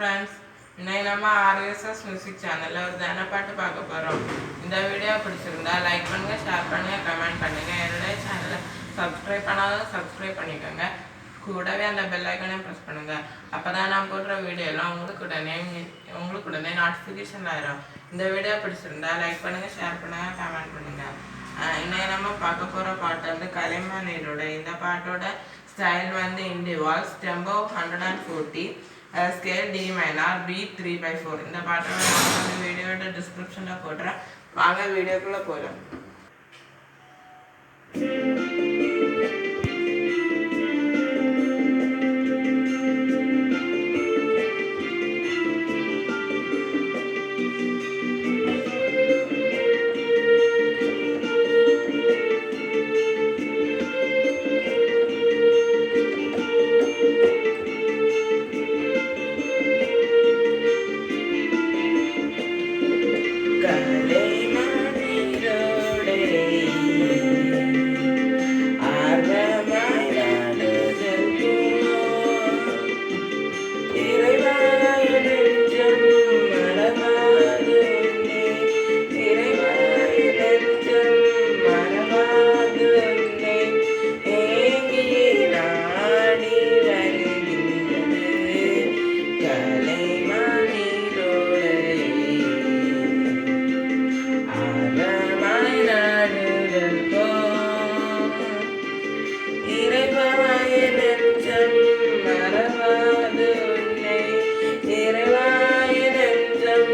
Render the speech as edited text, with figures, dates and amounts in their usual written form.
friends, இன்னைக்கு நம்ம RSS music சேனல்ல ஒரு தான பாட்டு பார்க்க போறோம். இந்த வீடியோ பிடிச்சிருந்தா லைக் பண்ணுங்க, ஷேர் பண்ணுங்க, கமெண்ட் பண்ணுங்க. என்னோட சேனலை சப்ஸ்கிரைப் பண்ணாதவங்க சப்ஸ்கிரைப் பண்ணிக்கோங்க. கூடவே அந்த பெல் ஐகானையும் பிரஸ் பண்ணுங்க. அப்பதான் நான் போடுற வீடியோ எல்லாம் உங்களுக்கு உடனே நோட்டிஃபிகேஷன் ஆயிரும். இந்த வீடியோ பிடிச்சிருந்தா லைக் பண்ணுங்க, ஷேர் பண்ணுங்க, கமெண்ட் பண்ணுங்க. இன்னைக்கு நம்ம பார்க்க போற பாட்டு வந்து கலைமானியோட. இந்த பாட்டோட ஸ்டைல் வந்து indie waltz, tempo 140, scale D minor, beat 3/4. இந்த பாட்டோட வீடியோட டிஸ்கிரிப்ஷனில் போடுறேன். வாங்க வீடியோக்குள்ளே போகலாம். மறவாது உன்னை, இறைவா என் நெஞ்சம்